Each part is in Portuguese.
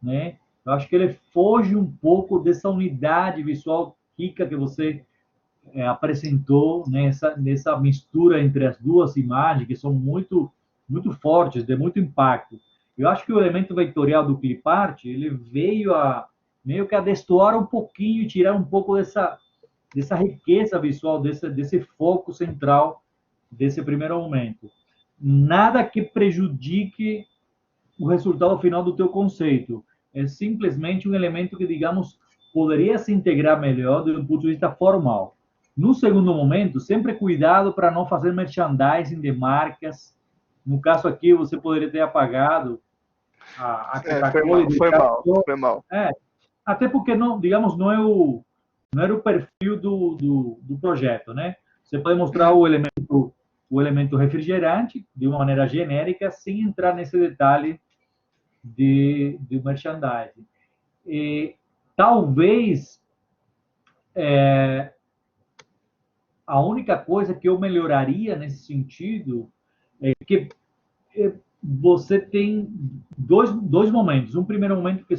né? Eu acho que ele foge um pouco dessa unidade visual rica que você apresentou, nessa mistura entre as duas imagens, que são muito fortes, de muito impacto. Eu acho que o elemento vetorial do clipart, ele veio a meio que a destoar um pouquinho e tirar um pouco dessa riqueza visual, desse foco central desse primeiro momento. Nada que prejudique o resultado final do teu conceito. É simplesmente um elemento que, digamos, poderia se integrar melhor do ponto de vista formal. No segundo momento, sempre cuidado para não fazer merchandising de marcas. No caso aqui, você poderia ter apagado a Coca-Cola e deixado só... Foi mal. Até porque, não, digamos, não era o perfil do projeto, né? Você pode mostrar o elemento refrigerante de uma maneira genérica, sem entrar nesse detalhe de merchandising. E talvez a única coisa que eu melhoraria nesse sentido é que você tem dois momentos. Um primeiro momento que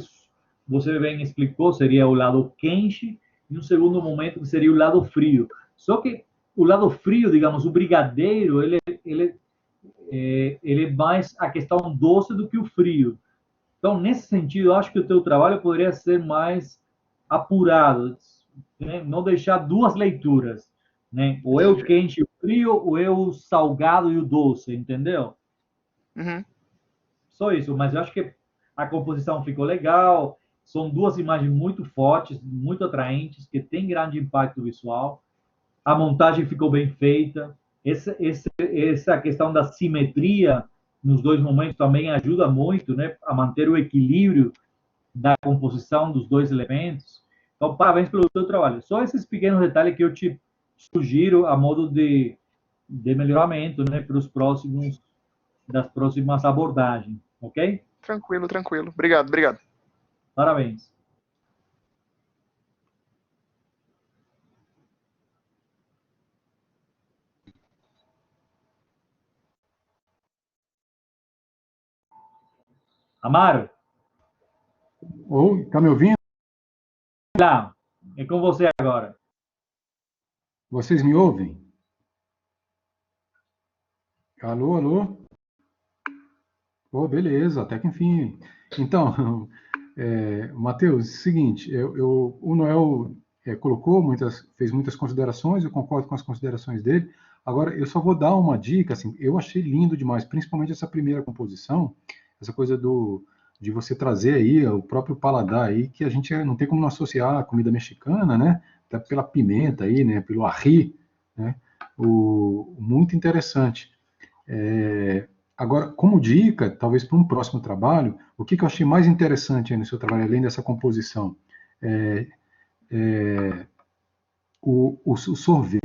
você bem explicou seria o lado quente, e um segundo momento que seria o lado frio. Só que o lado frio, digamos, o brigadeiro, ele é mais a questão doce do que o frio. Então, nesse sentido, eu acho que o teu trabalho poderia ser mais apurado, né? Não deixar duas leituras, né? Ou é o quente e o frio, ou é o salgado e o doce, entendeu? Uhum. Só isso, mas eu acho que a composição ficou legal, são duas imagens muito fortes, muito atraentes, que têm grande impacto visual, a montagem ficou bem feita, essa questão da simetria nos dois momentos também ajuda muito, né, a manter o equilíbrio da composição dos dois elementos. Então, parabéns pelo seu trabalho. Só esses pequenos detalhes que eu te sugiro a modo de melhoramento, né, para os próximos, das próximas abordagens, ok? Tranquilo, tranquilo. Obrigado, obrigado. Parabéns. Amaro? Ou, tá me ouvindo? Lá, é com você agora. Vocês me ouvem? Alô, alô? Oh, beleza, até que enfim. Então, Matheus, seguinte, o Noel fez muitas considerações, eu concordo com as considerações dele. Agora, eu só vou dar uma dica, assim, eu achei lindo demais, principalmente essa primeira composição, essa coisa de você trazer aí o próprio paladar aí, que a gente não tem como não associar a comida mexicana, né? Até pela pimenta aí, né? Pelo ají, né? Muito interessante. Agora, como dica, talvez para um próximo trabalho, o que eu achei mais interessante aí no seu trabalho, além dessa composição? É, o sorvete.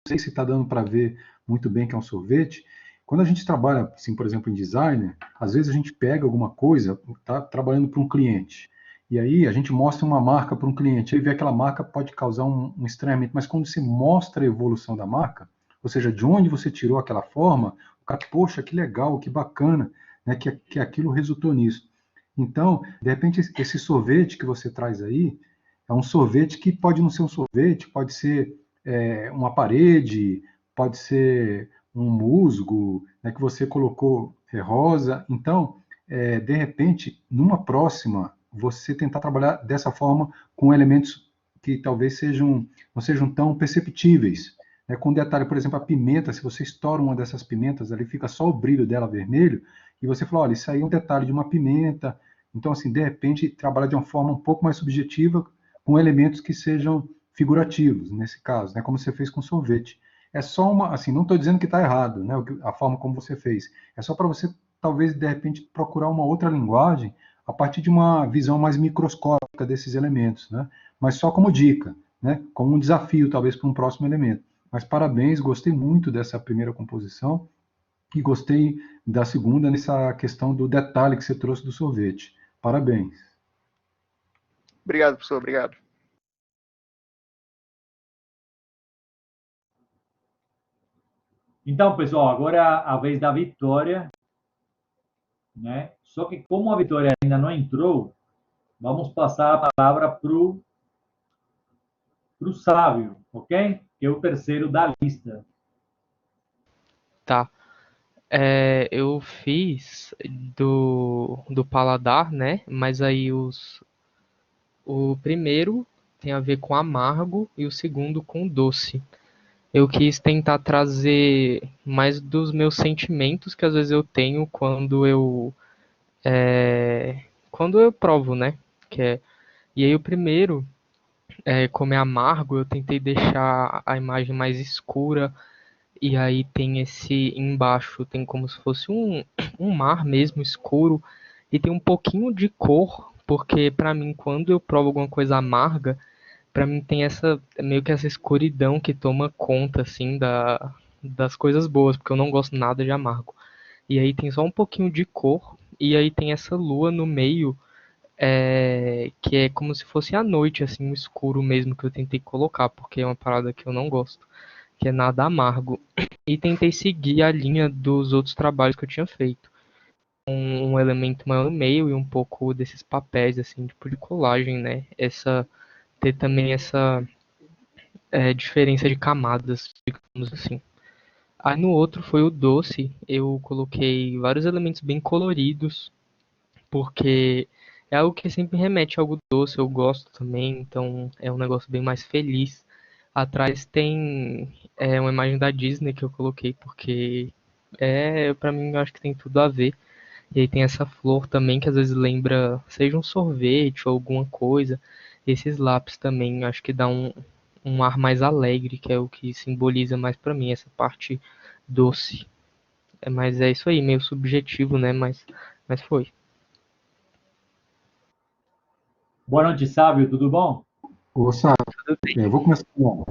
Não sei se está dando para ver muito bem que é um sorvete. Quando a gente trabalha, assim, por exemplo, em designer, às vezes a gente pega alguma coisa, está trabalhando para um cliente, e aí a gente mostra uma marca para um cliente, aí vê aquela marca pode causar um estranhamento, mas quando você mostra a evolução da marca, ou seja, de onde você tirou aquela forma, o cara, poxa, que legal, que bacana, né, que aquilo resultou nisso. Então, de repente, esse sorvete que você traz aí é um sorvete que pode não ser um sorvete, pode ser uma parede, pode ser um musgo, né, que você colocou rosa. Então, de repente, numa próxima, você tentar trabalhar dessa forma com elementos que talvez não sejam tão perceptíveis. Né? Com detalhe, por exemplo, a pimenta, se você estoura uma dessas pimentas, ali fica só o brilho dela vermelho, e você fala, olha, isso aí é um detalhe de uma pimenta. Então, assim, de repente, trabalhar de uma forma um pouco mais subjetiva, com elementos que sejam figurativos, nesse caso, né, como você fez com sorvete. É só uma, assim, não estou dizendo que está errado, né, a forma como você fez. É só para você, talvez, de repente, procurar uma outra linguagem a partir de uma visão mais microscópica desses elementos, né, mas só como dica, né, como um desafio, talvez, para um próximo elemento. Mas parabéns, gostei muito dessa primeira composição e gostei da segunda nessa questão do detalhe que você trouxe do sorvete. Parabéns. Obrigado, professor, obrigado. Então, pessoal, agora é a vez da Vitória, né? Só que como a Vitória ainda não entrou, vamos passar a palavra para o Sávio, ok? Que é o terceiro da lista. Tá. Eu fiz do paladar, né? Mas aí o primeiro tem a ver com amargo e o segundo com doce. Eu quis tentar trazer mais dos meus sentimentos que às vezes eu tenho quando eu provo, né? Que é, e aí o primeiro, como é amargo, eu tentei deixar a imagem mais escura. E aí tem esse embaixo, tem como se fosse um mar mesmo escuro e tem um pouquinho de cor, porque pra mim quando eu provo alguma coisa amarga, pra mim tem essa meio que essa escuridão que toma conta assim das coisas boas, porque eu não gosto nada de amargo. E aí tem só um pouquinho de cor e aí tem essa lua no meio, que é como se fosse a noite assim, o escuro mesmo que eu tentei colocar, porque é uma parada que eu não gosto, que é nada amargo. E tentei seguir a linha dos outros trabalhos que eu tinha feito. Um elemento maior no meio e um pouco desses papéis, assim, tipo de colagem, né? Ter também essa diferença de camadas, digamos assim. Aí no outro foi o doce, eu coloquei vários elementos bem coloridos, porque é algo que sempre remete a algo doce, eu gosto também, então é um negócio bem mais feliz. Atrás tem uma imagem da Disney que eu coloquei, porque pra mim, eu acho que tem tudo a ver. E aí tem essa flor também, que às vezes lembra, seja um sorvete ou alguma coisa. Esses lápis também, acho que dá um ar mais alegre, que é o que simboliza mais pra mim, essa parte doce. Mas é isso aí, meio subjetivo, né? Mas foi. Boa noite, Sávio, tudo bom? Ô, Sá, Tudo bem. eu vou começar. Bom,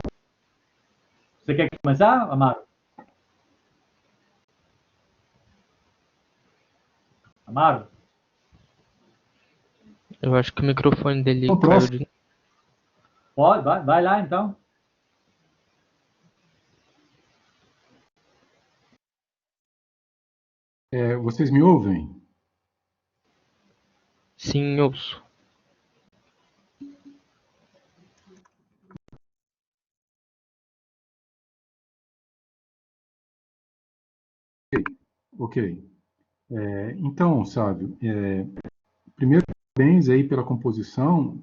Você quer começar, Amaro? Amaro? Eu acho que o microfone dele o caiu próximo, de. Pode, vai lá então. vocês me ouvem? Sim, ouço. Ok. Então, sabe, primeiro, parabéns aí pela composição.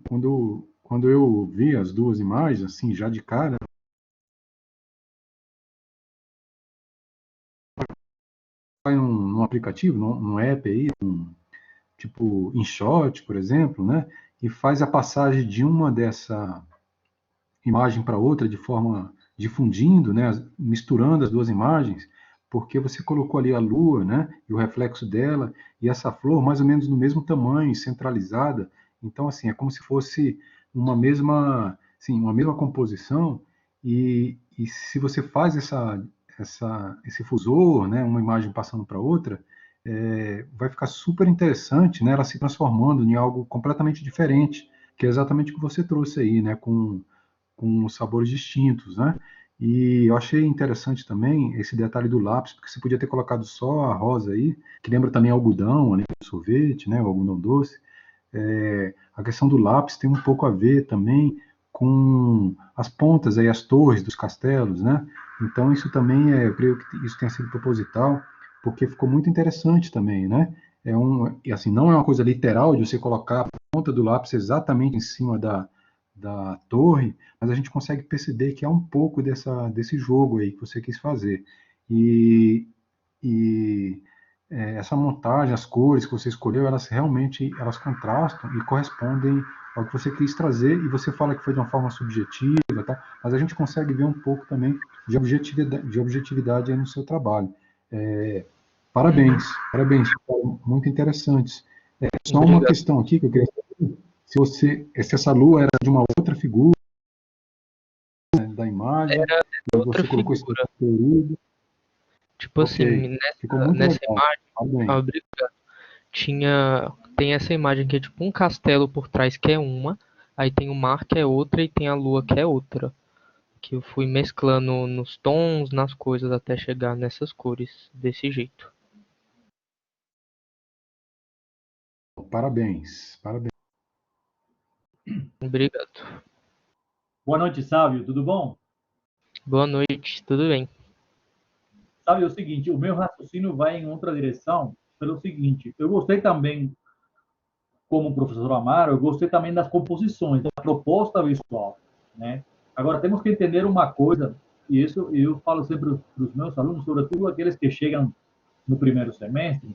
Quando eu vi as duas imagens, assim, já de cara, vai num aplicativo, num app aí, tipo InShot, por exemplo, né? E faz a passagem de uma dessa imagem para outra de forma difundindo, né? Misturando as duas imagens, porque você colocou ali a lua, né? E o reflexo dela e essa flor mais ou menos no mesmo tamanho, centralizada. Então, assim, é como se fosse uma mesma composição. E se você faz esse fusor, né? Uma imagem passando para outra, vai ficar super interessante, né? Ela se transformando em algo completamente diferente, que é exatamente o que você trouxe aí, né? Com sabores distintos, né? E eu achei interessante também esse detalhe do lápis, porque você podia ter colocado só a rosa aí, que lembra também algodão, ali, sorvete, né? O algodão doce. A questão do lápis tem um pouco a ver também com as pontas aí, as torres dos castelos, né? Então isso também eu creio que isso tenha sido proposital, porque ficou muito interessante também, né? E assim, não é uma coisa literal de você colocar a ponta do lápis exatamente em cima da torre, mas a gente consegue perceber que há um pouco desse jogo aí que você quis fazer. E, essa montagem, as cores que você escolheu, elas realmente elas contrastam e correspondem ao que você quis trazer, e você fala que foi de uma forma subjetiva, tá? Mas a gente consegue ver um pouco também de objetividade aí no seu trabalho. Parabéns, parabéns, muito interessantes. Só uma Obrigado. questão aqui que eu queria saber, se essa lua era de uma outra figura, né, da imagem, e Outra você colocou esse figura. período, Tipo assim, ok, ficou muito nessa legal, imagem. Ah, parabéns. obrigado. Tem essa imagem que é tipo um castelo por trás que é uma, aí tem o mar que é outra e tem a lua que é outra. Que eu fui mesclando nos tons, nas coisas até chegar nessas cores desse jeito. parabéns, parabéns. Obrigado. Boa noite, Sávio, tudo bom? Boa noite, tudo bem? Sabe, é o seguinte, o meu raciocínio vai em outra direção, pelo seguinte, eu gostei também, como o professor Amaro, eu gostei também das composições, da proposta visual, né? Agora, temos que entender uma coisa, e isso eu falo sempre para os meus alunos, sobretudo aqueles que chegam no primeiro semestre,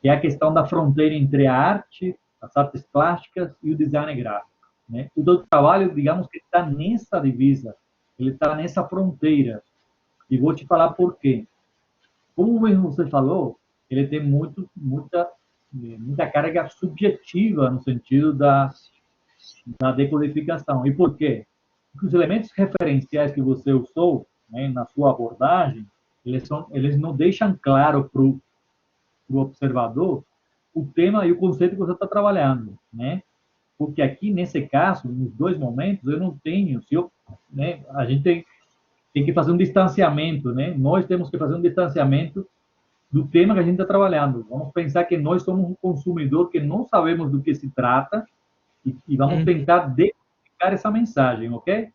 que é a questão da fronteira entre a arte, as artes plásticas e o design gráfico, né? O teu trabalho, digamos que está nessa divisa, ele está nessa fronteira, e vou te falar por quê. Como mesmo você falou, ele tem muita carga subjetiva no sentido da decodificação. E por quê? Porque os elementos referenciais que você usou, né, na sua abordagem, eles não deixam claro para o observador o tema e o conceito que você está trabalhando, né? Porque aqui, nesse caso, nos dois momentos, eu não tenho, se eu, né, a gente tem que fazer um distanciamento, né? Nós temos que fazer um distanciamento do tema que a gente está trabalhando. Vamos pensar que nós somos um consumidor que não sabemos do que se trata e vamos tentar decodificar essa mensagem, ok?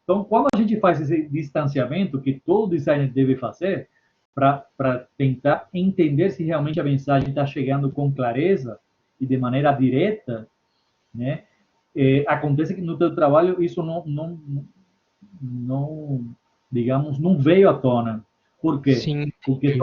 Então, quando a gente faz esse distanciamento, que todo designer deve fazer, para tentar entender se realmente a mensagem está chegando com clareza e de maneira direta, né? Acontece que no teu trabalho isso não, digamos, não veio à tona. Por quê? Sim, Porque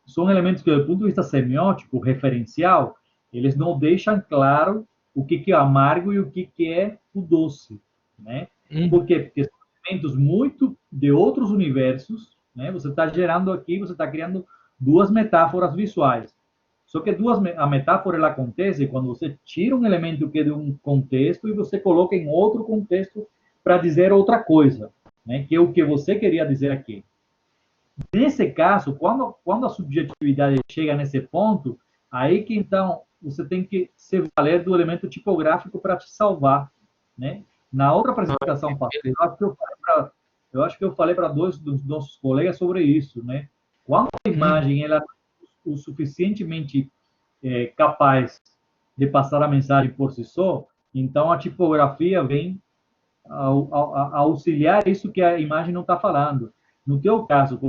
são elementos que, do ponto de vista semiótico, referencial, eles não deixam claro o que é amargo e o que é o doce, né? Por quê? Porque são elementos muito de outros universos, né? Você está gerando aqui, você está criando duas metáforas visuais. Só que a metáfora ela acontece quando você tira um elemento que é de um contexto e você coloca em outro contexto para dizer outra coisa, né? Que é o que você queria dizer aqui. Nesse caso, quando a subjetividade chega nesse ponto, aí que então você tem que se valer do elemento tipográfico para te salvar, né? Na outra apresentação passada, eu acho que eu falei para dois dos nossos colegas sobre isso, né? Quando a imagem ela é o suficientemente capaz de passar a mensagem por si só, então a tipografia vem a auxiliar isso que a imagem não está falando. No teu caso,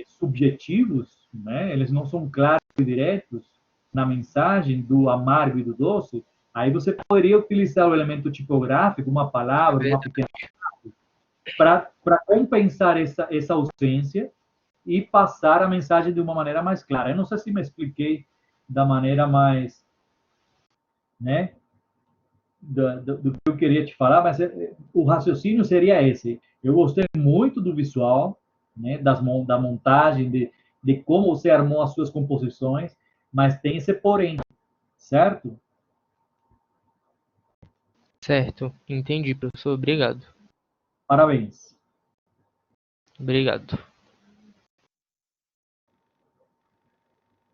subjetivos, né? Eles não são claros e diretos na mensagem do amargo e do doce, aí você poderia utilizar o elemento tipográfico, uma palavra, uma pequena para compensar essa ausência e passar a mensagem de uma maneira mais clara. Eu não sei se me expliquei da maneira mais, né, do que eu queria te falar, mas o raciocínio seria esse. Eu gostei muito do visual, né, da montagem, de como você armou as suas composições, mas tem esse porém, certo? certo. Entendi, professor. Obrigado. Parabéns. Obrigado.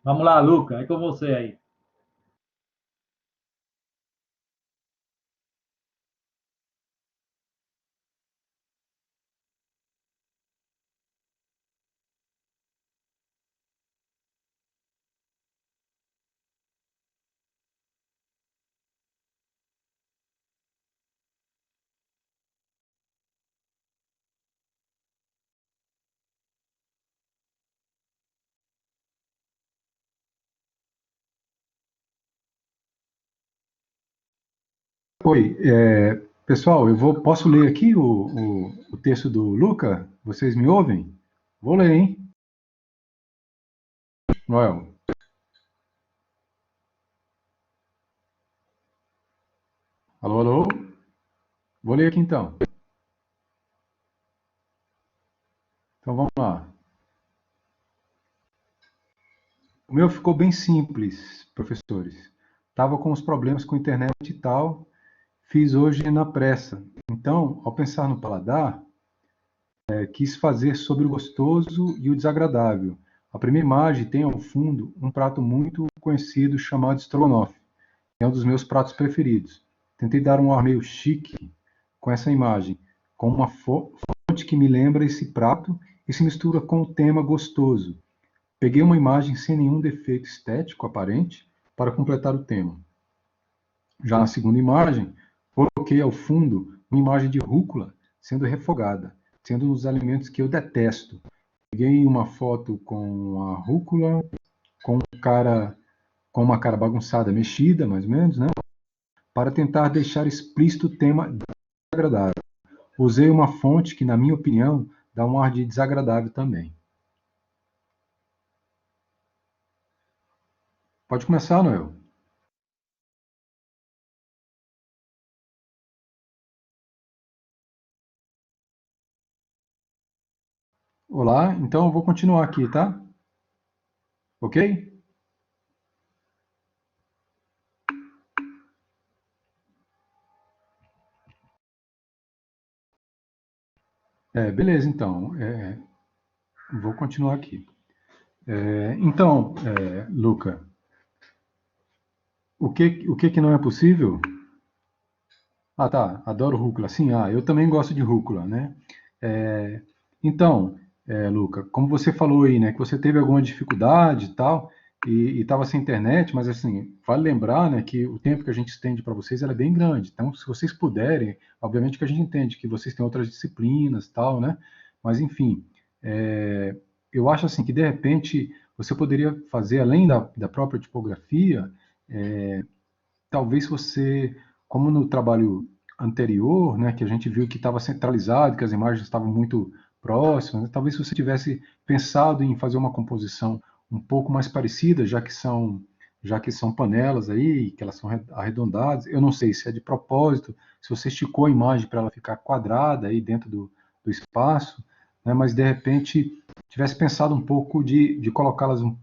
Vamos lá, Luca, é com você aí. Oi, pessoal, posso ler aqui o texto do Luca? Vocês me ouvem? Vou ler, hein? Noel. Alô, alô? Vou ler aqui então. Então vamos lá. O meu ficou bem simples, professores. Estava com uns problemas com a internet e tal. Fiz hoje na pressa. Então, ao pensar no paladar, quis fazer sobre o gostoso e o desagradável. A primeira imagem tem ao fundo um prato muito conhecido chamado estrogonofe. É um dos meus pratos preferidos. Tentei dar um ar meio chique com essa imagem, com uma fonte que me lembra esse prato e se mistura com o tema gostoso. Peguei uma imagem sem nenhum defeito estético aparente para completar o tema. Já na segunda imagem, coloquei ao fundo uma imagem de rúcula sendo refogada, sendo um dos alimentos que eu detesto. Peguei uma foto com a rúcula, com uma cara bagunçada, mexida, mais ou menos, né? Para tentar deixar explícito o tema desagradável. Usei uma fonte que, na minha opinião, dá um ar de desagradável também. Pode começar, Noel. Olá, então eu vou continuar aqui, tá? Ok? Beleza, então. Vou continuar aqui. Então, Luca, o que não é possível? Ah, tá. Adoro rúcula. Sim, eu também gosto de rúcula, né? É, então, Luca, como você falou aí, né, que você teve alguma dificuldade e tal, e estava sem internet, mas assim, vale lembrar, né, que o tempo que a gente estende para vocês é bem grande. Então, se vocês puderem, obviamente que a gente entende que vocês têm outras disciplinas e tal, né? Mas enfim, é, eu acho assim que de repente você poderia fazer além da própria tipografia, talvez você, como no trabalho anterior, né, que a gente viu que estava centralizado, que as imagens estavam muito próximas, né, talvez você tivesse pensado em fazer uma composição um pouco mais parecida, já que são panelas aí, que elas são arredondadas. Eu não sei se é de propósito, se você esticou a imagem para ela ficar quadrada aí dentro do espaço, né, mas de repente tivesse pensado um pouco de colocá-las um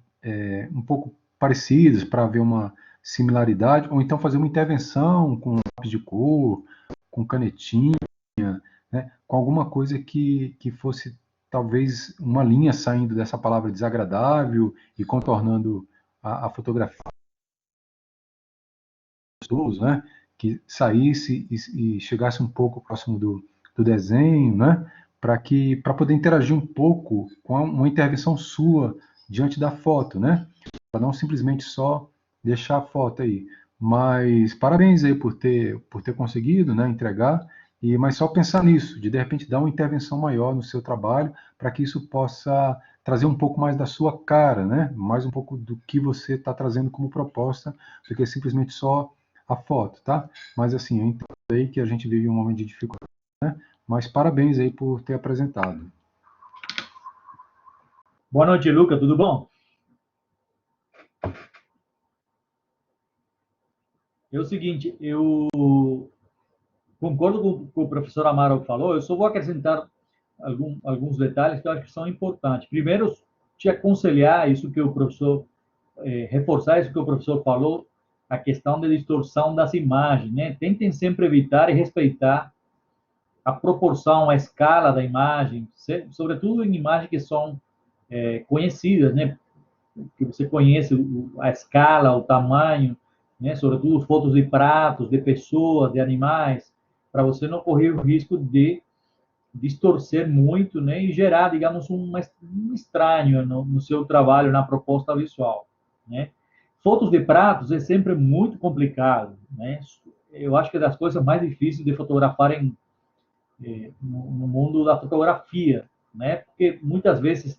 pouco parecidas para ver uma similaridade, ou então fazer uma intervenção com lápis de cor, com canetinha, né, com alguma coisa que fosse talvez uma linha saindo dessa palavra desagradável e contornando a fotografia, né, que saísse e chegasse um pouco próximo do desenho, né, para poder interagir um pouco com uma intervenção sua diante da foto, né, para não simplesmente só deixar a foto aí. Mas parabéns aí por ter conseguido, né, entregar. Mas só pensar nisso, de repente dar uma intervenção maior no seu trabalho, para que isso possa trazer um pouco mais da sua cara, né? Mais um pouco do que você está trazendo como proposta, do que simplesmente só a foto, tá? Mas assim, eu entendo aí que a gente vive um momento de dificuldade, né? Mas parabéns aí por ter apresentado. Boa noite, Luca, tudo bom? É o seguinte, eu concordo com o que o professor Amaro falou, eu só vou acrescentar alguns detalhes que eu acho que são importantes. Primeiro, te aconselhar isso que o professor, reforçar isso que o professor falou, a questão da distorção das imagens, né? Tentem sempre evitar e respeitar a proporção, a escala da imagem, sobretudo em imagens que são conhecidas, né? Que você conhece a escala, o tamanho, né? Sobretudo fotos de pratos, de pessoas, de animais, para você não correr o risco de distorcer muito, né? E gerar, digamos, um estranho no seu trabalho, na proposta visual, né? Fotos de pratos é sempre muito complicado, né? Eu acho que é das coisas mais difíceis de fotografar no mundo da fotografia, né? Porque muitas vezes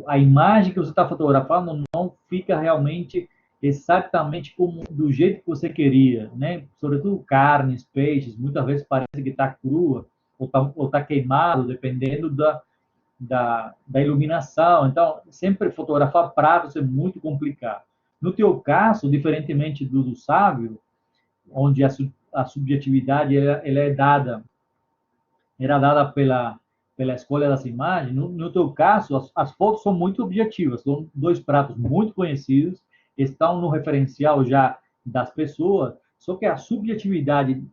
a imagem que você está fotografando não fica realmente exatamente como do jeito que você queria, né? Sobretudo carnes, peixes, muitas vezes parece que está crua ou tá queimado, dependendo da iluminação. Então, sempre fotografar pratos é muito complicado. No teu caso, diferentemente do sábio, onde a subjetividade ela é dada era dada pela escolha das imagens. No teu caso, as fotos são muito objetivas, são dois pratos muito conhecidos, estão no referencial já das pessoas, só que a subjetividade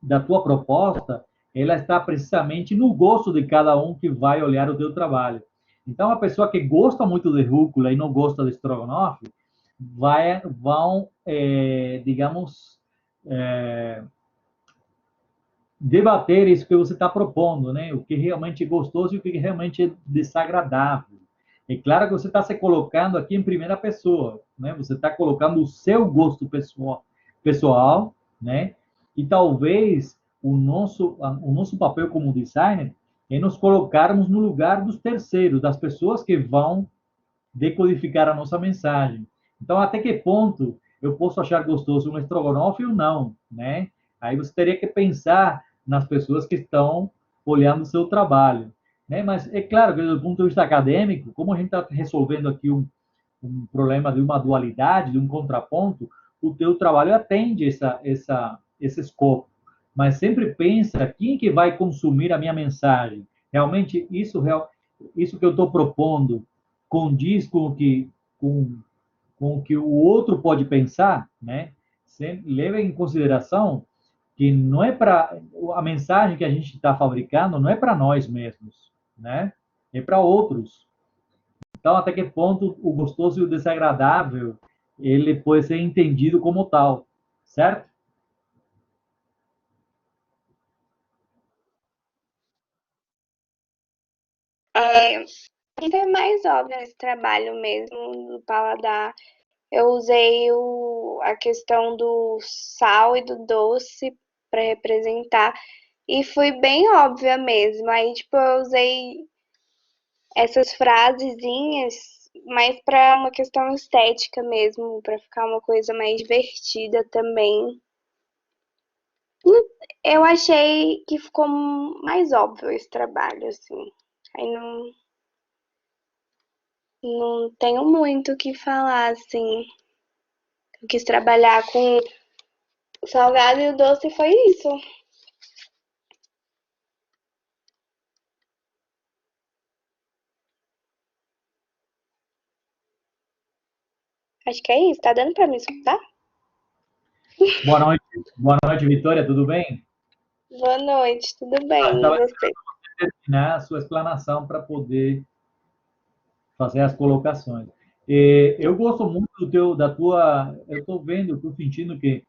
da tua proposta, ela está precisamente no gosto de cada um que vai olhar o teu trabalho. Então, a pessoa que gosta muito de rúcula e não gosta de estrogonofe, vão, digamos, debater isso que você está propondo, né? O que realmente é gostoso e o que realmente é desagradável. É claro que você está se colocando aqui em primeira pessoa, né? Você está colocando o seu gosto pessoal, né? E talvez o nosso papel como designer é nos colocarmos no lugar dos terceiros, das pessoas que vão decodificar a nossa mensagem. Então, até que ponto eu posso achar gostoso um estrogonofe ou não, né? Aí você teria que pensar nas pessoas que estão olhando o seu trabalho, né? Mas é claro que, do ponto de vista acadêmico, como a gente está resolvendo aqui um problema de uma dualidade, de um contraponto, o teu trabalho atende esse escopo. Mas sempre pensa quem que vai consumir a minha mensagem. Realmente, isso que eu estou propondo condiz com o que o outro pode pensar, né? Sempre leve em consideração que não é para a mensagem que a gente está fabricando não é para nós mesmos, né? É para outros. Então, até que ponto o gostoso e o desagradável ele pode ser entendido como tal, certo? É, ainda é mais óbvio esse trabalho mesmo do paladar. Eu usei a questão do sal e do doce para representar e fui bem óbvia mesmo. Aí, tipo, eu usei essas frasezinhas mais para uma questão estética mesmo, para ficar uma coisa mais divertida também. Eu achei que ficou mais óbvio esse trabalho, assim. Aí não tenho muito o que falar, assim. Eu quis trabalhar com o salgado e o doce, foi isso. Acho que é isso. Tá dando pra me escutar? Boa noite, Vitória, tudo bem? Boa noite, tudo bem? E Estava você? terminar a sua explanação para poder fazer as colocações. Eu gosto muito eu estou vendo, estou sentindo que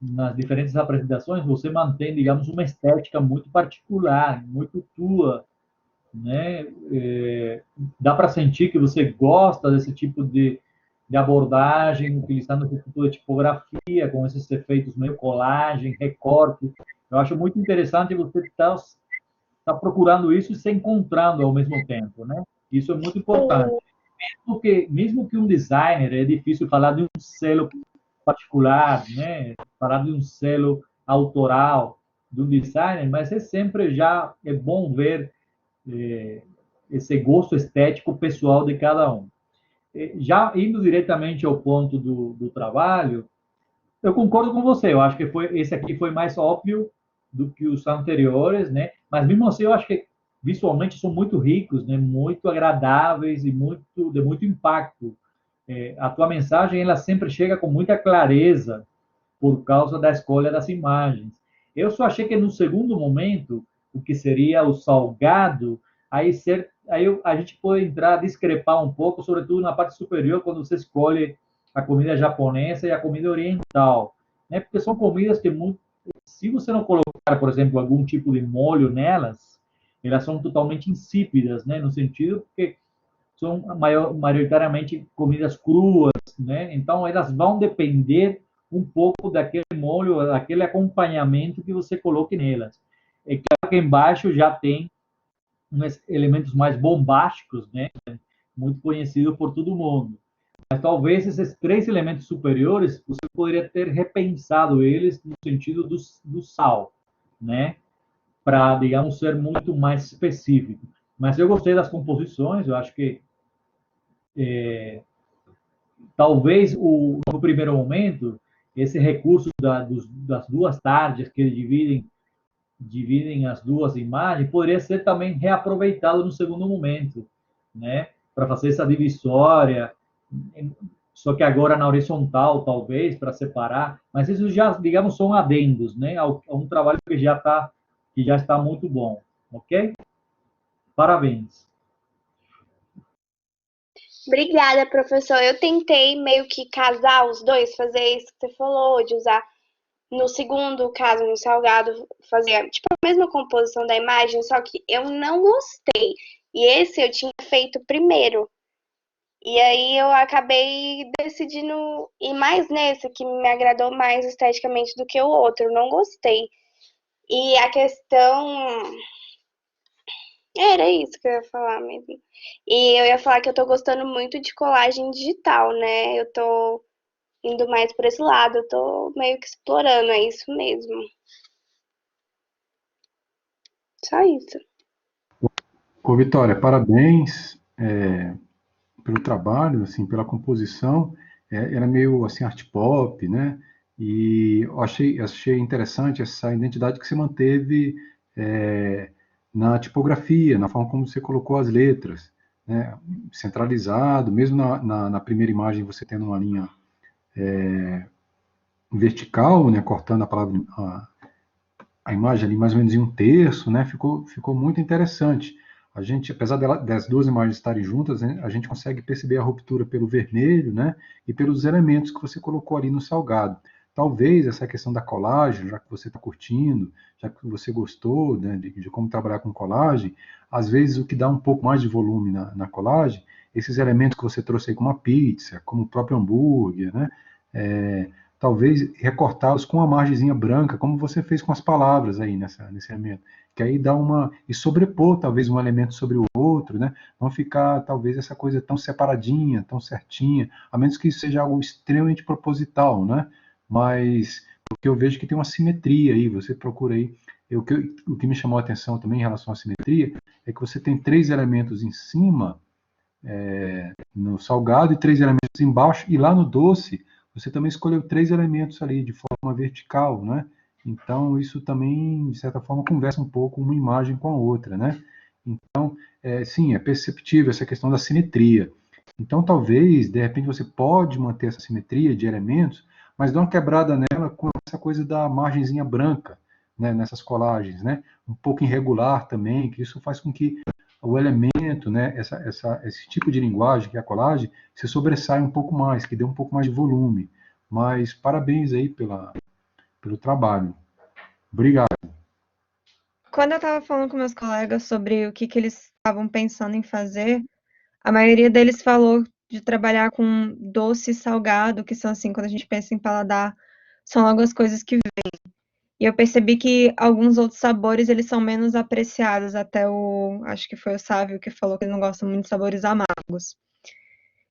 nas diferentes apresentações você mantém, digamos, uma estética muito particular, muito tua, né? Dá para sentir que você gosta desse tipo de abordagem, utilizando esse tipo de tipografia, com esses efeitos meio colagem, recorte. Eu acho muito interessante você estar procurando isso e se encontrando ao mesmo tempo, né? Isso é muito importante. Sim. Porque mesmo que um designer, é difícil falar de um selo particular, né? Falar de um selo autoral do designer, mas sempre já é bom ver eh, esse gosto estético pessoal de cada um. Já indo diretamente ao ponto do trabalho, eu concordo com você. Eu acho que esse aqui foi mais óbvio do que os anteriores, né? Mas mesmo assim, eu acho que visualmente são muito ricos, né? Muito agradáveis e de muito impacto. A tua mensagem ela sempre chega com muita clareza por causa da escolha das imagens. Eu só achei que no segundo momento, o que seria o salgado, a gente pode entrar, discrepar um pouco, sobretudo na parte superior, quando você escolhe a comida japonesa e a comida oriental, né? Porque são comidas que, se você não colocar, por exemplo, algum tipo de molho nelas, elas são totalmente insípidas, né? No sentido que são maioritariamente comidas cruas, né? Então elas vão depender um pouco daquele molho, daquele acompanhamento que você coloque nelas. É claro que embaixo já tem uns elementos mais bombásticos, né? Muito conhecido por todo mundo. Mas talvez esses três elementos superiores você poderia ter repensado eles no sentido do sal, né? Para, digamos, ser muito mais específico. Mas eu gostei das composições, eu acho que talvez no primeiro momento esse recurso das duas tardes que dividem as duas imagens poderia ser também reaproveitado no segundo momento, né? Para fazer essa divisória, só que agora na horizontal, talvez, para separar, mas isso já, digamos, são adendos, né? A um trabalho que já está muito bom, ok? Parabéns. Obrigada, professor. Eu tentei meio que casar os dois, fazer isso que você falou, de usar no segundo caso, no salgado, fazer tipo a mesma composição da imagem, só que eu não gostei. E esse eu tinha feito primeiro. E aí eu acabei decidindo ir mais nesse, que me agradou mais esteticamente do que o outro. Eu não gostei. E a questão. Era isso que eu ia falar mesmo. E eu ia falar que eu tô gostando muito de colagem digital, né? Eu tô indo mais por esse lado, eu tô meio que explorando, é isso mesmo. Só isso. Ô, Vitória, parabéns pelo trabalho, assim, pela composição. Era meio assim art pop, né? E eu achei interessante essa identidade que você manteve é, na tipografia, na forma como você colocou as letras, né? Centralizado, mesmo na primeira imagem você tendo uma linha vertical, né? Cortando a palavra, a imagem ali mais ou menos em um terço, né? Ficou muito interessante. A gente, apesar das duas imagens estarem juntas, né, a gente consegue perceber a ruptura pelo vermelho, né? E pelos elementos que você colocou ali no salgado. Talvez essa questão da colagem, já que você está curtindo, já que você gostou, né, de como trabalhar com colagem, às vezes o que dá um pouco mais de volume na colagem, esses elementos que você trouxe aí, como a pizza, como o próprio hambúrguer, né? É, talvez recortá-los com uma margenzinha branca, como você fez com as palavras aí nesse elemento, que aí dá uma, e sobrepor talvez um elemento sobre o outro, né? Não ficar talvez essa coisa tão separadinha, tão certinha, a menos que isso seja algo extremamente proposital, né? Mas porque eu vejo que tem uma simetria aí, você procura aí, o que me chamou a atenção também em relação à simetria é que você tem três elementos em cima no salgado e três elementos embaixo, e lá no doce você também escolheu três elementos ali de forma vertical, né? Então isso também, de certa forma, conversa um pouco uma imagem com a outra, né? Então, sim, é perceptível essa questão da simetria. Então, talvez, de repente, você pode manter essa simetria de elementos, mas dá uma quebrada nela com essa coisa da margenzinha branca, né, nessas colagens, né? Um pouco irregular também, que isso faz com que o elemento, né, esse tipo de linguagem, que é a colagem, se sobressai um pouco mais, que dê um pouco mais de volume. Mas parabéns aí pelo trabalho. Obrigado. Quando eu estava falando com meus colegas sobre o que, que eles estavam pensando em fazer, a maioria deles falou de trabalhar com doce e salgado, que são assim, quando a gente pensa em paladar, são logo as coisas que vêm. E eu percebi que alguns outros sabores, eles são menos apreciados, até acho que foi o Sávio que falou que ele não gosta muito de sabores amargos.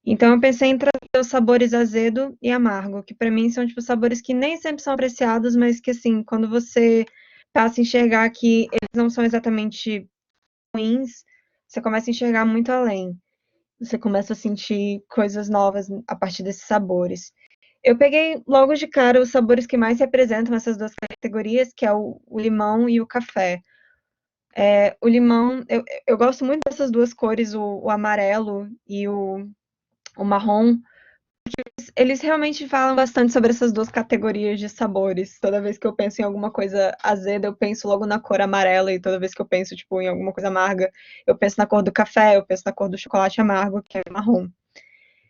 Então eu pensei em trazer os sabores azedo e amargo, que para mim são tipo sabores que nem sempre são apreciados, mas que assim, quando você passa a enxergar que eles não são exatamente ruins, você começa a enxergar muito além. Você começa a sentir coisas novas a partir desses sabores. Eu peguei logo de cara os sabores que mais representam essas duas categorias, que é o limão e o café. O limão, eu gosto muito dessas duas cores, o amarelo e o marrom. Eles realmente falam bastante sobre essas duas categorias de sabores. Toda vez que eu penso em alguma coisa azeda, eu penso logo na cor amarela, e toda vez que eu penso, tipo, em alguma coisa amarga, eu penso na cor do café, eu penso na cor do chocolate amargo, que é marrom.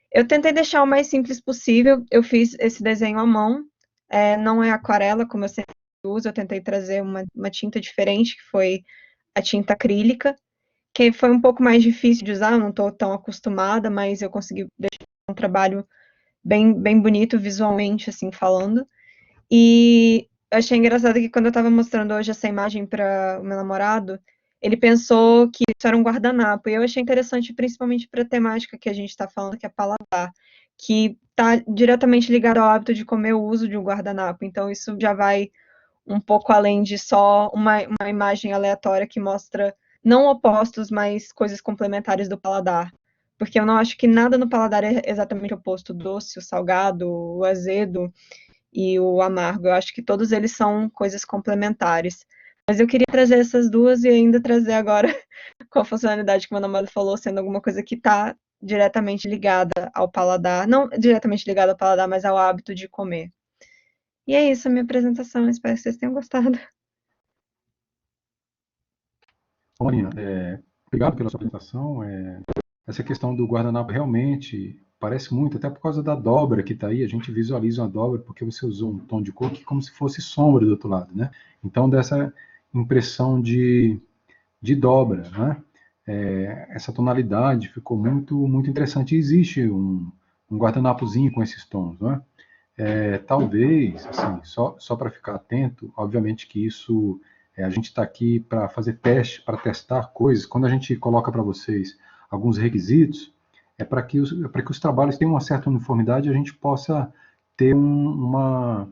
Eu tentei deixar o mais simples possível, eu fiz esse desenho à mão, não é aquarela, como eu sempre uso, eu tentei trazer uma tinta diferente, que foi a tinta acrílica, que foi um pouco mais difícil de usar, eu não estou tão acostumada, mas eu consegui deixar um trabalho bem bonito visualmente, assim, falando. E eu achei engraçado que quando eu estava mostrando hoje essa imagem para o meu namorado, ele pensou que isso era um guardanapo. E eu achei interessante, principalmente para a temática que a gente está falando, que é paladar, que está diretamente ligado ao hábito de comer o uso de um guardanapo. Então, isso já vai um pouco além de só uma imagem aleatória que mostra não opostos, mas coisas complementares do paladar. Porque eu não acho que nada no paladar é exatamente oposto, o doce, o salgado, o azedo e o amargo. Eu acho que todos eles são coisas complementares. Mas eu queria trazer essas duas e ainda trazer agora com a funcionalidade que meu namorado falou, sendo alguma coisa que está diretamente ligada ao paladar. Não diretamente ligada ao paladar, mas ao hábito de comer. E é isso a minha apresentação. Espero que vocês tenham gostado. Bom, Marina, obrigado pela sua apresentação. Essa questão do guardanapo realmente parece muito, até por causa da dobra que está aí, a gente visualiza uma dobra porque você usou um tom de cor que é como se fosse sombra do outro lado, né? Então, dessa impressão de dobra, né? essa tonalidade ficou muito interessante. E existe um guardanapozinho com esses tons, não é? Talvez, assim, só para ficar atento, obviamente que isso, a gente está aqui para fazer teste, para testar coisas. Quando a gente coloca para vocês alguns requisitos, é para que os trabalhos tenham uma certa uniformidade e a gente possa ter uma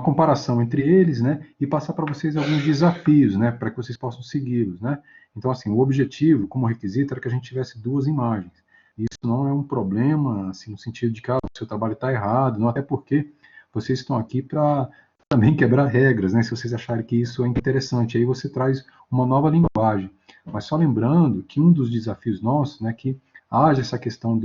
comparação entre eles, né, e passar para vocês alguns desafios, né, para que vocês possam segui-los, né. Então, assim, o objetivo, como requisito, era que a gente tivesse 2 imagens. Isso não é um problema, assim, no sentido de que o seu trabalho está errado, não, até porque vocês estão aqui para também quebrar regras, né, se vocês acharem que isso é interessante. Aí você traz uma nova linguagem. Mas só lembrando que um dos desafios nossos, né, que haja essa questão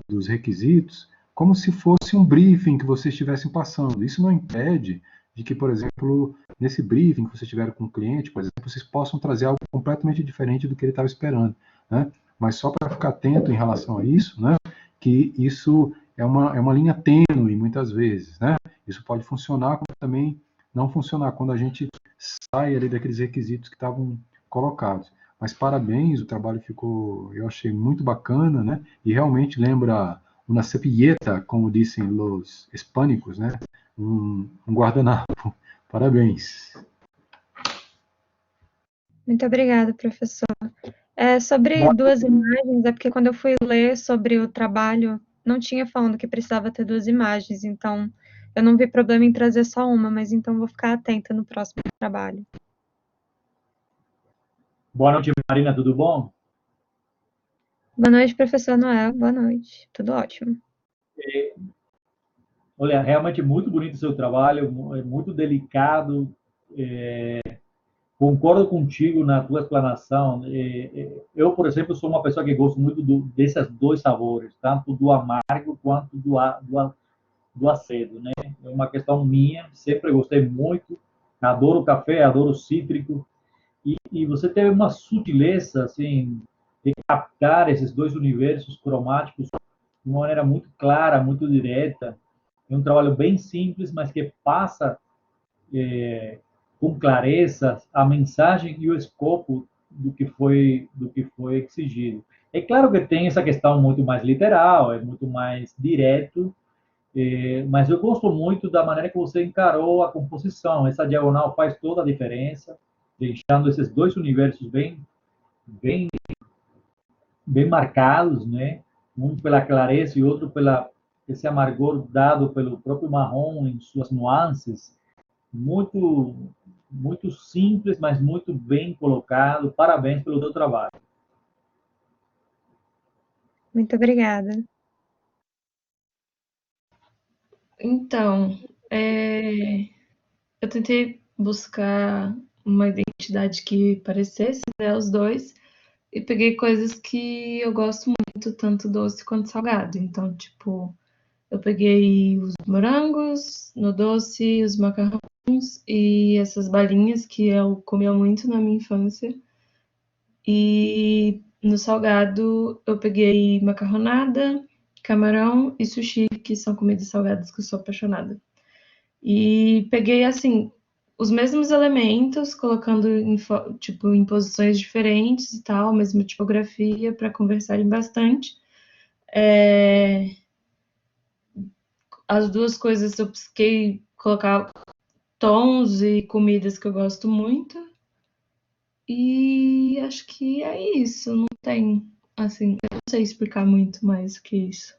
dos requisitos, como se fosse um briefing que vocês estivessem passando. Isso não impede de que, por exemplo, nesse briefing que vocês tiveram com o cliente, por exemplo, vocês possam trazer algo completamente diferente do que ele estava esperando, né? Mas só para ficar atento em relação a isso, né? Que isso é uma linha tênue muitas vezes, né? Isso pode funcionar, como também não funcionar quando a gente sai ali daqueles requisitos que estavam colocados. Mas parabéns, o trabalho ficou, eu achei muito bacana, né? E realmente lembra uma cepilleta, como dizem os hispânicos, né? Um guardanapo. Parabéns. Muito obrigada, professor. Sobre 2 imagens, é porque quando eu fui ler sobre o trabalho, não tinha falando que precisava ter 2 imagens, então eu não vi problema em trazer só uma, mas então vou ficar atenta no próximo trabalho. Boa noite, Marina, tudo bom? Boa noite, professor Noel. Boa noite. Tudo ótimo. Olha, realmente muito bonito o seu trabalho, muito delicado. Concordo contigo na tua explanação. Eu, por exemplo, sou uma pessoa que gosto muito desses 2 sabores, tanto do amargo quanto do azedo, né? É uma questão minha, sempre gostei muito, adoro café, adoro cítrico, e você teve uma sutileza, assim, de captar esses 2 universos cromáticos de uma maneira muito clara, muito direta. É um trabalho bem simples, mas que passa com clareza a mensagem e o escopo do que foi exigido. É claro que tem essa questão muito mais literal, é muito mais direto, mas eu gosto muito da maneira que você encarou a composição. Essa diagonal faz toda a diferença, deixando esses 2 universos bem, bem marcados, né? Um pela clareza e outro pela esse amargor dado pelo próprio marrom em suas nuances. Muito, muito simples, mas muito bem colocado. Parabéns pelo teu trabalho. Muito obrigada. Então, eu tentei buscar uma identidade que parecesse, né, os dois, e peguei coisas que eu gosto muito, tanto doce quanto salgado. Então, tipo, eu peguei os morangos no doce, os macarrões e essas balinhas que eu comia muito na minha infância. E no salgado eu peguei macarronada, camarão e sushi, que são comidas salgadas que eu sou apaixonada. E peguei, assim, os mesmos elementos, colocando em posições diferentes e tal, a mesma tipografia, para conversarem bastante. As 2 coisas eu busquei colocar tons e comidas que eu gosto muito. E acho que é isso, não tem, assim, eu não sei explicar muito mais do que isso.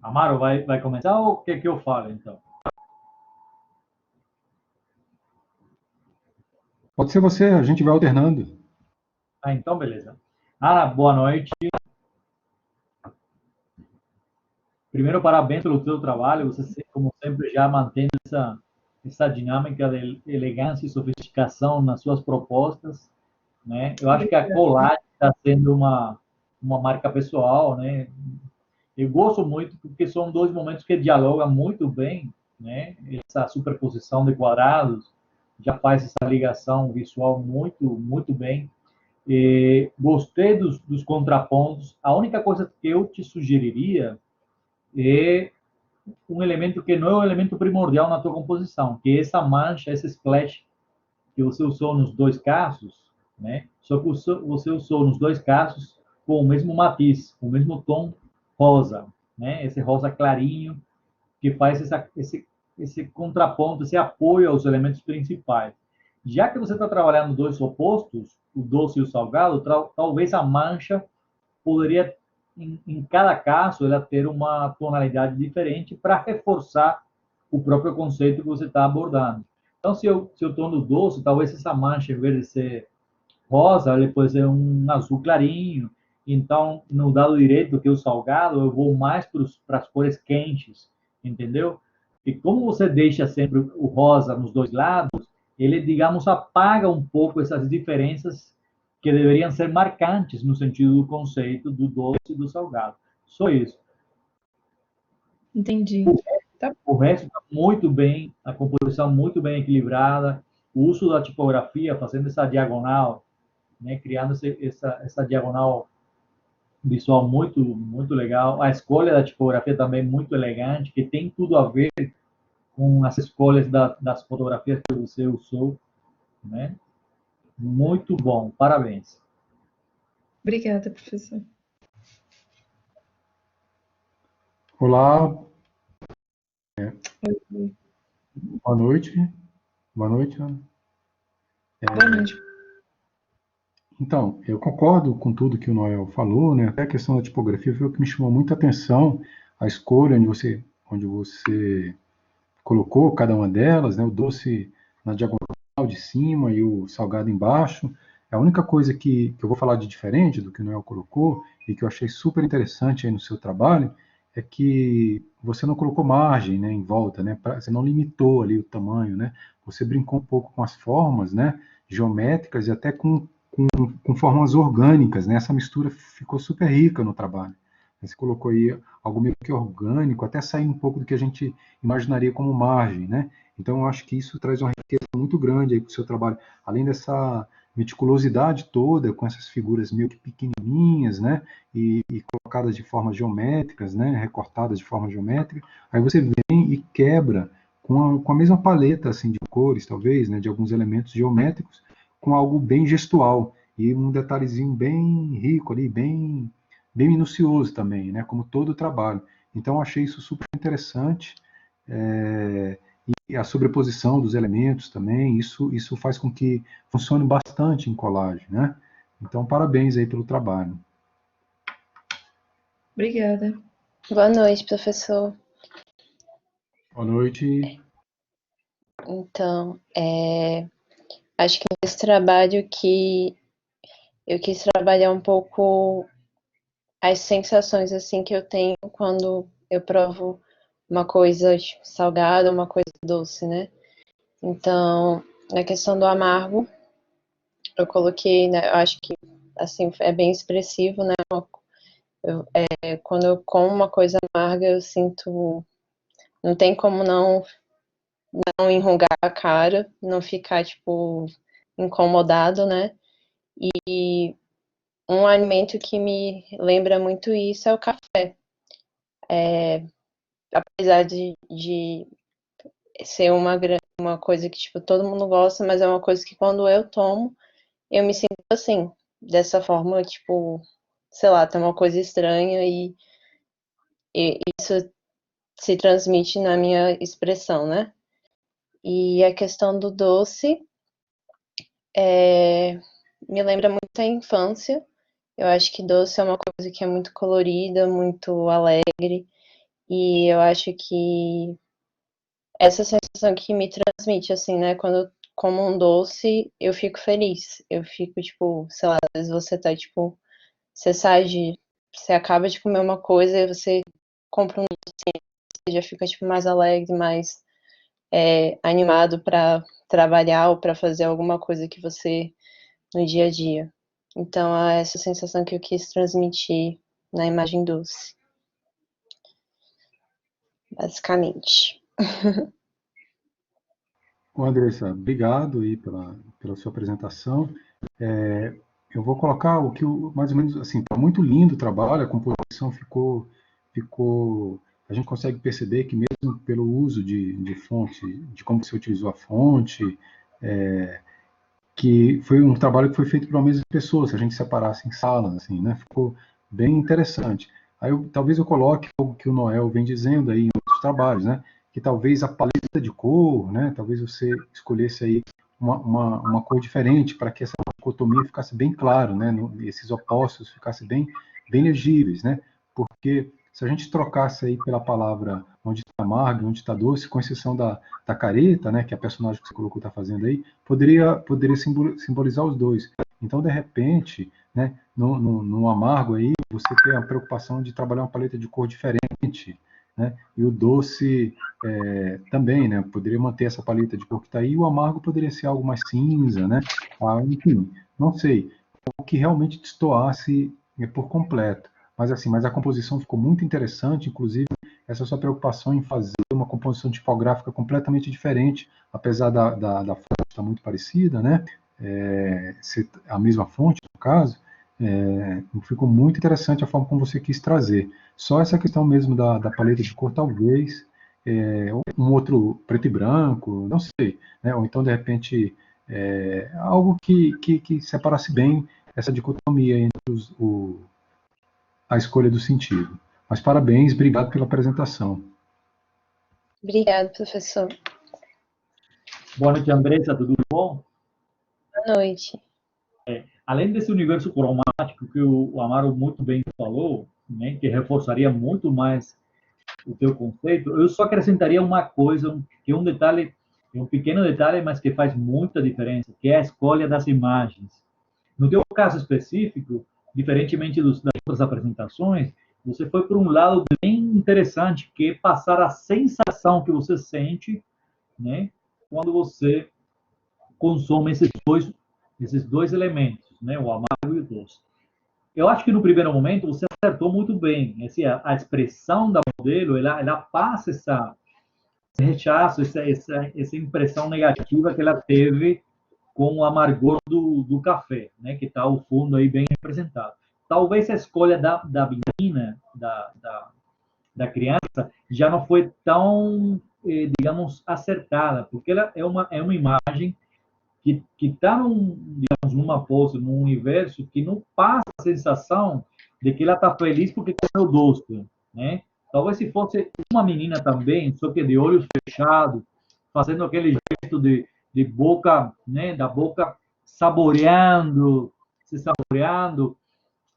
Amaro, vai começar ou quer que eu fale, então? Pode ser você, a gente vai alternando. Então, beleza. Ana, boa noite. Primeiro, parabéns pelo teu trabalho. Você, como sempre, já mantém essa dinâmica de elegância e sofisticação nas suas propostas, né? Eu acho que a colagem está sendo uma marca pessoal, né? Eu gosto muito porque são 2 momentos que dialogam muito bem, né? Essa superposição de quadrados já faz essa ligação visual muito bem. Gostei dos contrapontos. A única coisa que eu te sugeriria é um elemento que não é o elemento primordial na tua composição, que é essa mancha, esse splash que você usou nos dois casos, né? Só que você usou nos dois casos com o mesmo matiz, com o mesmo tom rosa, né? Esse rosa clarinho que faz esse contraponto, esse apoio aos elementos principais. Já que você está trabalhando dois opostos, o doce e o salgado, talvez a mancha poderia, em cada caso, ela ter uma tonalidade diferente para reforçar o próprio conceito que você está abordando. Então, se eu estou no doce, talvez essa mancha, em vez de ser rosa, ele pode ser um azul clarinho. Então, no dado direito, que é o salgado, eu vou mais para as cores quentes, entendeu? E como você deixa sempre o rosa nos dois lados, ele, digamos, apaga um pouco essas diferenças que deveriam ser marcantes no sentido do conceito do doce e do salgado. Só isso. Entendi. Tá. O resto está muito bem, a composição muito bem equilibrada, o uso da tipografia, fazendo essa diagonal, né, criando essa diagonal visual muito legal. A escolha da tipografia também muito elegante, que tem tudo a ver com as escolhas das fotografias que você usou, né? Muito bom, parabéns. Obrigada, professor. Olá, Oi. boa noite. Boa noite, Ana. Boa noite. Então, eu concordo com tudo que o Noel falou, né? Até a questão da tipografia foi o que me chamou muita atenção, a escolha onde você colocou cada uma delas, né? O doce na diagonal de cima e o salgado embaixo. A única coisa que eu vou falar de diferente do que o Noel colocou e que eu achei super interessante aí no seu trabalho é que você não colocou margem, né, em volta, né? Você não limitou ali o tamanho, né? Você brincou um pouco com as formas, né? Geométricas e até com formas orgânicas, né? Essa mistura ficou super rica no trabalho. Você colocou aí algo meio que orgânico, até sair um pouco do que a gente imaginaria como margem, né? Então, eu acho que isso traz uma riqueza muito grande aí para o seu trabalho. Além dessa meticulosidade toda, com essas figuras meio que pequenininhas, né? E colocadas de formas geométricas, né? Recortadas de forma geométrica. Aí você vem e quebra com a mesma paleta, assim, de cores, talvez, né? De alguns elementos geométricos, com algo bem gestual. E um detalhezinho bem rico ali, bem minucioso também, né? Como todo o trabalho. Então, eu achei isso super interessante. E a sobreposição dos elementos também, isso faz com que funcione bastante em colagem, né? Então, parabéns aí pelo trabalho. Obrigada. Boa noite, professor. Boa noite. Então, acho que nesse trabalho que eu quis trabalhar um pouco as sensações assim que eu tenho quando eu provo uma coisa salgada, uma coisa doce, né? Então, na questão do amargo, eu coloquei, né, eu acho que assim é bem expressivo, né? Quando eu como uma coisa amarga, eu sinto, não tem como não enrugar a cara, não ficar tipo incomodado, né? E um alimento que me lembra muito isso é o café. Apesar de ser uma coisa que tipo todo mundo gosta, mas é uma coisa que quando eu tomo, eu me sinto assim, dessa forma, tipo, sei lá, tem uma coisa estranha e isso se transmite na minha expressão, né? E a questão do doce me lembra muito a infância. Eu acho que doce é uma coisa que é muito colorida, muito alegre, e eu acho que essa sensação que me transmite, assim, né, quando eu como um doce, eu fico feliz. Eu fico, tipo, sei lá, às vezes você tá, tipo, você acaba de comer uma coisa e você compra um doce, você já fica, tipo, mais alegre, mais animado pra trabalhar ou pra fazer alguma coisa que você no dia a dia. Então, é essa sensação que eu quis transmitir na imagem doce, basicamente. Andressa, obrigado aí pela sua apresentação. Eu vou colocar mais ou menos assim, está muito lindo o trabalho, a composição ficou a gente consegue perceber que mesmo pelo uso de fonte, de como você utilizou a fonte, que foi um trabalho que foi feito por uma mesma pessoa, se a gente separasse em salas, assim, né? Ficou bem interessante. Aí talvez eu coloque algo que o Noel vem dizendo aí em outros trabalhos, né? Que talvez a paleta de cor, né? Talvez você escolhesse aí uma cor diferente para que essa dicotomia ficasse bem claro, né? Esses opostos ficassem bem legíveis, né? Porque se a gente trocasse aí pela palavra onde está amargo, onde está doce, com exceção da careta, né? Que a personagem que você colocou está fazendo aí, poderia simbolizar os dois. Então, de repente, né? No amargo aí, você tem a preocupação de trabalhar uma paleta de cor diferente, né? E o doce também, né? Poderia manter essa paleta de cor que está aí, e o amargo poderia ser algo mais cinza, né? Enfim, não sei. O que realmente destoasse por completo. Mas assim, a composição ficou muito interessante, inclusive essa sua preocupação em fazer uma composição tipográfica completamente diferente, apesar da fonte estar muito parecida, né? Ser a mesma fonte, no caso, ficou muito interessante a forma como você quis trazer. Só essa questão mesmo da paleta de cor, talvez, um outro preto e branco, não sei, né? Ou então, de repente, algo que separasse bem essa dicotomia entre a escolha do sentido. Mas parabéns, obrigado pela apresentação. Obrigada, professor. Boa noite, Andressa, tudo bom? Boa noite. Além desse universo cromático que o Amaro muito bem falou, né, que reforçaria muito mais o teu conceito, eu só acrescentaria uma coisa, que é um detalhe, um pequeno detalhe, mas que faz muita diferença, que é a escolha das imagens. No teu caso específico, diferentemente das outras apresentações, você foi por um lado bem interessante, que é passar a sensação que você sente, né, quando você consome esses dois elementos, né, o amargo e o doce. Eu acho que no primeiro momento você acertou muito bem. A expressão da modelo, ela passa esse rechaço, essa impressão negativa que ela teve com o amargor do café, né, que está ao fundo aí bem representado. Talvez a escolha da menina, da criança, já não foi tão, digamos, acertada, porque ela é uma imagem que está numa pose, num universo que não passa a sensação de que ela está feliz porque comeu doce, né? Talvez se fosse uma menina também, só que de olhos fechados, fazendo aquele gesto de boca, né? Da boca se saboreando,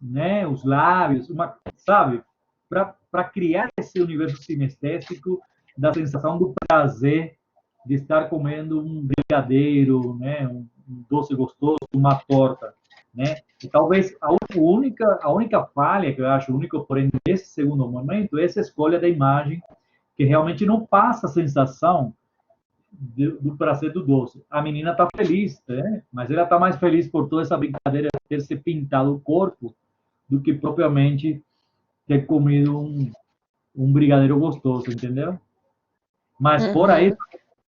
né? Os lábios, sabe? Para criar esse universo sinestésico da sensação do prazer de estar comendo um brigadeiro, né, um doce gostoso, uma torta, né? E talvez a única falha que eu acho, o único porém nesse segundo momento, é essa escolha da imagem que realmente não passa a sensação do prazer do doce. A menina está feliz, né? Mas ela está mais feliz por toda essa brincadeira de ter se pintado o corpo do que propriamente ter comido um brigadeiro gostoso, entendeu? Mas por aí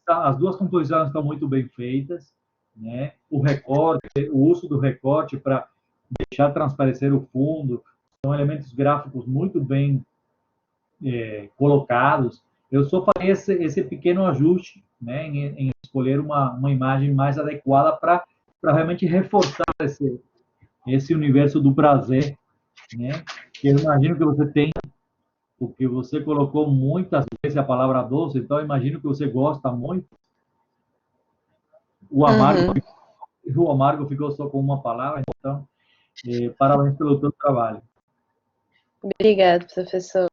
as duas composições estão muito bem feitas, né? O uso do recorte para deixar transparecer o fundo, são elementos gráficos muito bem colocados. Eu só farei esse pequeno ajuste, né, em escolher uma imagem mais adequada para realmente reforçar esse universo do prazer, né? Que eu imagino que você tem, porque você colocou muitas vezes a palavra doce, então eu imagino que você gosta muito. O amargo ficou só com uma palavra, então, parabéns pelo teu trabalho. Obrigado, professor.